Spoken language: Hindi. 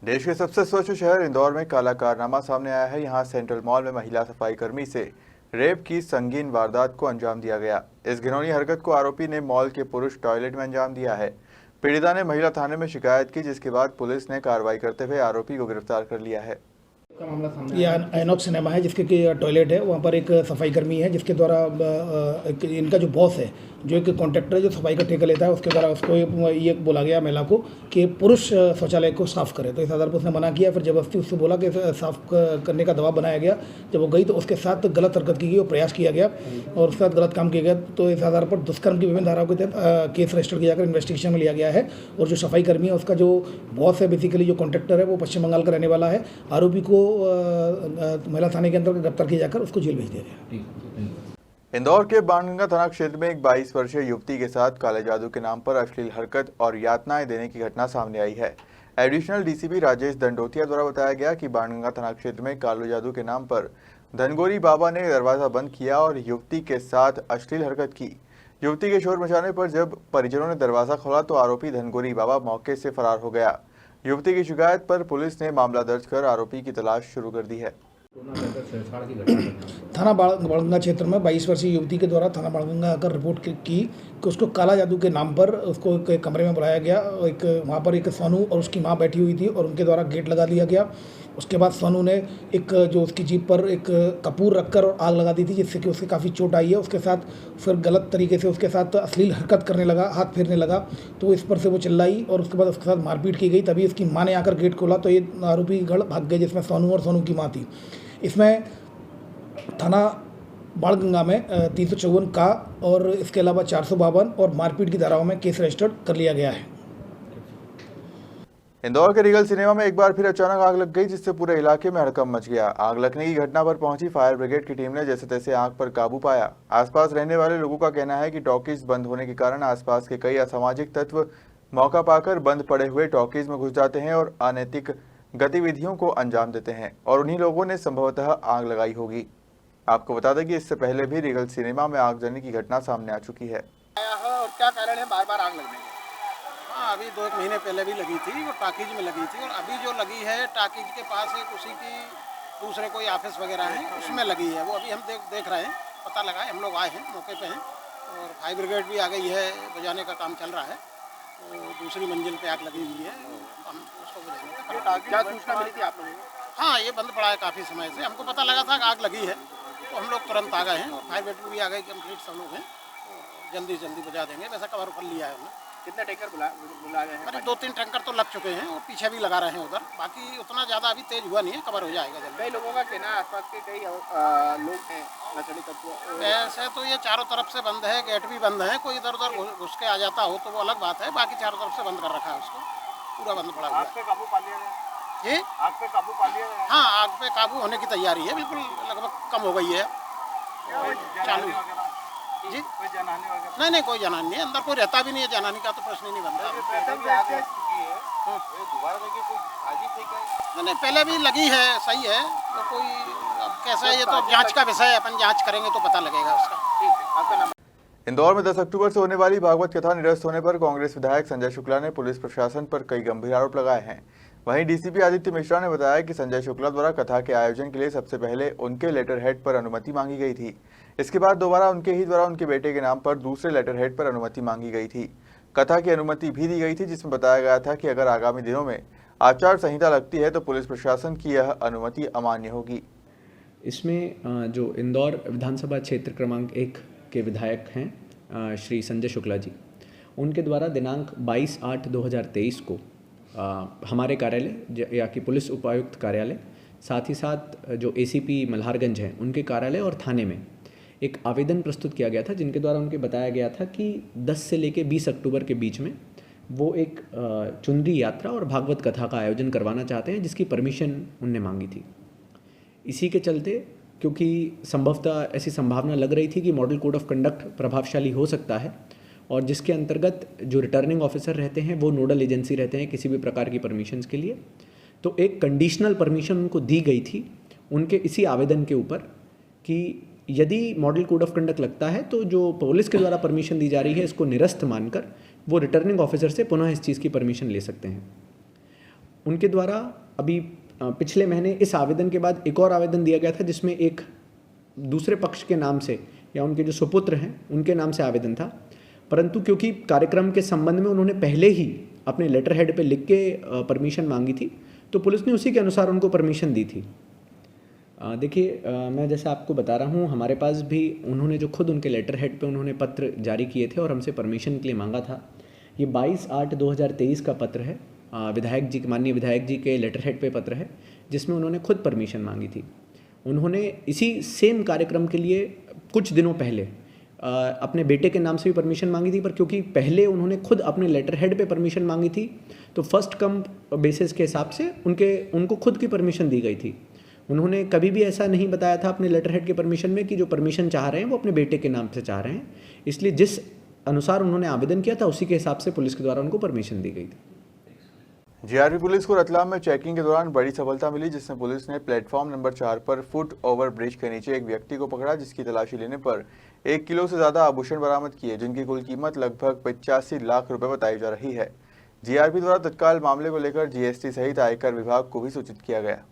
देश के सबसे स्वच्छ शहर इंदौर में काला कारनामा सामने आया है। यहां सेंट्रल मॉल में महिला सफाई कर्मी से रेप की संगीन वारदात को अंजाम दिया गया। इस घिनौनी हरकत को आरोपी ने मॉल के पुरुष टॉयलेट में अंजाम दिया है। पीड़िता ने महिला थाने में शिकायत की, जिसके बाद पुलिस ने कार्रवाई करते हुए आरोपी को गिरफ्तार कर लिया है। ये आइनॉक्स सिनेमा है जिसके टॉयलेट है, वहाँ पर एक सफाई कर्मी है जिसके द्वारा इनका जो बॉस है, जो एक कॉन्ट्रैक्टर है जो सफाई का ठेका लेता है, उसके द्वारा उसको ये बोला गया महिला को कि पुरुष शौचालय को साफ़ करे। तो इस आधार पर उसने मना किया, फिर जबरदस्ती उससे बोला कि साफ़ करने का दबाव बनाया गया। जब वो गई तो उसके साथ गलत हरकत की गई और प्रयास किया गया और उसके साथ गलत काम किया गया। तो इस आधार पर दुष्कर्म की विभिन्न धाराओं के तहत केस रजिस्टर किया जाकर इन्वेस्टिगेशन में लिया गया है। और जो सफाई कर्मी है उसका जो बॉस है, बेसिकली जो कॉन्ट्रैक्टर है, वो पश्चिम बंगाल का रहने वाला है। आरोपी को महिला थाने के अंदर गिरफ्तार किया जाकर उसको जेल भेज दिया गया। इंदौर के बाणगंगा थाना क्षेत्र में एक 22 वर्षीय युवती के साथ काले जादू के नाम पर अश्लील हरकत और यातनाएं देने की घटना सामने आई है। एडिशनल डीसीपी राजेश दंडोतिया द्वारा बताया गया कि बाणगंगा थाना क्षेत्र में काले जादू के नाम पर धनगोरी बाबा ने दरवाजा बंद किया और युवती के साथ अश्लील हरकत की। युवती के शोर मचाने पर जब परिजनों ने दरवाजा खोला तो आरोपी धनगोरी बाबा मौके से फरार हो गया। युवती की शिकायत पर पुलिस ने मामला दर्ज कर आरोपी की तलाश शुरू कर दी है। थाना बाणगंगा क्षेत्र में 22 वर्षीय युवती के द्वारा थाना बाणगंगा आकर रिपोर्ट की कि उसको काला जादू के नाम पर उसको एक कमरे में बुलाया गया। एक वहाँ पर एक सोनू और उसकी मां बैठी हुई थी और उनके द्वारा गेट लगा दिया गया। उसके बाद सोनू ने एक जो उसकी जीप पर एक कपूर रखकर और आग लगा दी थी, जिससे कि उसके काफ़ी चोट आई है। उसके साथ फिर गलत तरीके से उसके साथ अश्लील हरकत करने लगा, हाथ फेरने लगा। तो इस पर से वो चिल्लाई और उसके बाद उसके साथ मारपीट की गई। तभी इसकी माँ ने आकर गेट खोला तो ये आरोपी गढ़ भाग गए, जिसमें सोनू और सोनू की माँ थी। इसमें थाना बाणगंगा में 354 का और इसके अलावा 452 और मारपीट की धाराओं में केस रजिस्टर्ड कर लिया गया है। इंदौर के रीगल सिनेमा में एक बार फिर अचानक आग लग गई, जिससे पूरे इलाके में हड़कंप मच गया। आग लगने की घटना पर पहुंची फायर ब्रिगेड की टीम ने जैसे तैसे आग पर काबू पाया। आसपास रहने वाले लोगों का कहना है कि टॉकीज बंद होने के कारण आसपास के कई असामाजिक तत्व मौका पाकर बंद पड़े हुए टॉकीज में घुस जाते हैं और अनैतिक गतिविधियों को अंजाम देते हैं और उन्हीं लोगों ने संभवतः आग लगाई होगी। आपको बता दें कि इससे पहले भी रीगल सिनेमा में आगजनी की घटना सामने आ चुकी है। और क्या कारण है बार बार आग लगने की? हाँ, अभी 2-1 महीने पहले भी लगी थी, वो टाकीज में लगी थी। और अभी जो लगी है टाकीज के पास एक उसी की दूसरे कोई ऑफिस वगैरह है, उसमें लगी है। वो अभी हम देख रहे हैं, पता लगा है, हम लोग आए हैं, मौके पे हैं और फायर ब्रिगेड भी आ गई है, बुझाने का काम चल रहा है। तो दूसरी मंजिल पे आग लगी हुई है, हम उसको बुझाने का। क्या सूचना मिली थी आप लोगों को? हाँ, ये बंद पड़ा है काफ़ी समय से। हमको पता लगा था कि आग लगी है तो हम लोग तुरंत आ गए हैं और फायर ब्रिगेड भी आ गई, कंप्लीट सब लोग हैं। जल्दी से जल्दी बुझा देंगे, वैसा कवर कर लिया है हमने। कितने टैंकर बुला गए हैं? अरे 2-3 टैंकर तो लग चुके हैं और पीछे भी लगा रहे हैं उधर। बाकी उतना ज़्यादा अभी तेज हुआ नहीं है, कवर हो जाएगा जल्दी। कई लोगों का कहना है आसपास के कई लोग हैं नक्सली तत्व। ऐसे तो ये चारों तरफ से बंद है, गेट भी बंद है। कोई इधर उधर घुस के आ जाता हो तो वो अलग बात है, बाकी चारों तरफ से बंद कर रखा है उसको, पूरा बंद पड़ा हुआ है। आग पे काबू पा लिया गया? जी, आग पे काबू पा लिया गया? हाँ, आग पे काबू होने की तैयारी है, बिल्कुल लगभग कम हो गई है, चालू। जी, कोई जानहानि वगैरह? नहीं, कोई जानहानि नहीं है, अंदर कोई रहता भी नहीं है, जानहानि का तो प्रश्न ही नहीं बनता। नहीं, पहले भी लगी है, सही है। तो कोई अब कैसा है, ये तो जांच का विषय है, अपन जांच करेंगे तो पता लगेगा उसका। ठीक है, आपका नाम? इंदौर में 10 अक्टूबर से होने वाली भागवत कथा निरस्त होने पर कांग्रेस विधायक संजय शुक्ला ने पुलिस प्रशासन पर कई गंभीर आरोप लगाए हैं। वहीं डीसीपी आदित्य मिश्रा ने बताया कि संजय शुक्ला द्वारा कथा के आयोजन के लिए सबसे पहले उनके लेटर हेड पर अनुमति मांगी गई थी। इसके बाद दोबारा उनके ही द्वारा उनके बेटे के नाम पर दूसरे लेटर हेड पर अनुमति मांगी गई थी। कथा की अनुमति भी दी गई थी, जिसमें बताया गया था कि अगर आगामी दिनों में आचार संहिता लगती है तो पुलिस प्रशासन की यह अनुमति अमान्य होगी। इसमें जो इंदौर विधानसभा क्षेत्र क्रमांक 1 के विधायक हैं श्री संजय शुक्ला जी, उनके द्वारा दिनांक 22/8/2023 को हमारे कार्यालय या कि पुलिस उपायुक्त कार्यालय, साथ ही साथ जो एसीपी मल्हारगंज हैं उनके कार्यालय और थाने में एक आवेदन प्रस्तुत किया गया था, जिनके द्वारा उनके बताया गया था कि 10 से लेकर 20 अक्टूबर के बीच में वो एक चुनरी यात्रा और भागवत कथा का आयोजन करवाना चाहते हैं, जिसकी परमिशन उनने मांगी थी। इसी के चलते, क्योंकि संभवतः ऐसी संभावना लग रही थी कि मॉडल कोड ऑफ कंडक्ट प्रभावशाली हो सकता है और जिसके अंतर्गत जो रिटर्निंग ऑफिसर रहते हैं वो नोडल एजेंसी रहते हैं किसी भी प्रकार की परमिशंस के लिए, तो एक कंडीशनल परमिशन उनको दी गई थी उनके इसी आवेदन के ऊपर कि यदि मॉडल कोड ऑफ कंडक्ट लगता है तो जो पुलिस के द्वारा परमिशन दी जा रही है इसको निरस्त मानकर वो रिटर्निंग ऑफिसर से पुनः इस चीज़ की परमिशन ले सकते हैं। उनके द्वारा अभी पिछले महीने इस आवेदन के बाद एक और आवेदन दिया गया था जिसमें एक दूसरे पक्ष के नाम से या उनके जो सुपुत्र हैं उनके नाम से आवेदन था, परंतु क्योंकि कार्यक्रम के संबंध में उन्होंने पहले ही अपने लेटर हेड पे लिख के परमिशन मांगी थी, तो पुलिस ने उसी के अनुसार उनको परमिशन दी थी। देखिए, मैं जैसे आपको बता रहा हूँ, हमारे पास भी उन्होंने जो खुद उनके लेटर हेड पे उन्होंने पत्र जारी किए थे और हमसे परमिशन के लिए मांगा था। ये 22/8/2023 का पत्र है, विधायक जी, माननीय विधायक जी के लेटर हेड पे पत्र है, जिसमें उन्होंने खुद परमिशन मांगी थी। उन्होंने इसी सेम कार्यक्रम के लिए कुछ दिनों पहले अपने बेटे के नाम से भी परमिशन मांगी थी, पर क्योंकि पहले उन्होंने खुद अपने लेटर हेड पे परमिशन मांगी थी, तो फर्स्ट कम बेसिस के हिसाब से उनको खुद की परमिशन दी गई थी। उन्होंने कभी भी ऐसा नहीं बताया था अपने लेटर हेड के परमिशन में कि जो परमिशन चाह रहे हैं वो अपने बेटे के नाम से चाह रहे हैं। इसलिए जिस अनुसार उन्होंने आवेदन किया था उसी के हिसाब से पुलिस के द्वारा उनको परमिशन दी गई थी। जीआरपी पुलिस को रतलाम में चेकिंग के दौरान बड़ी सफलता मिली, जिसमें पुलिस ने प्लेटफॉर्म नंबर 4 पर फुट ओवर ब्रिज के नीचे एक व्यक्ति को पकड़ा, जिसकी तलाशी लेने पर 1 किलो से ज्यादा आभूषण बरामद किए, जिनकी कुल कीमत लगभग 85 लाख रुपए बताई जा रही है। जीआरपी द्वारा तत्काल मामले को लेकर जीएसटी सहित आयकर विभाग को भी सूचित किया गया।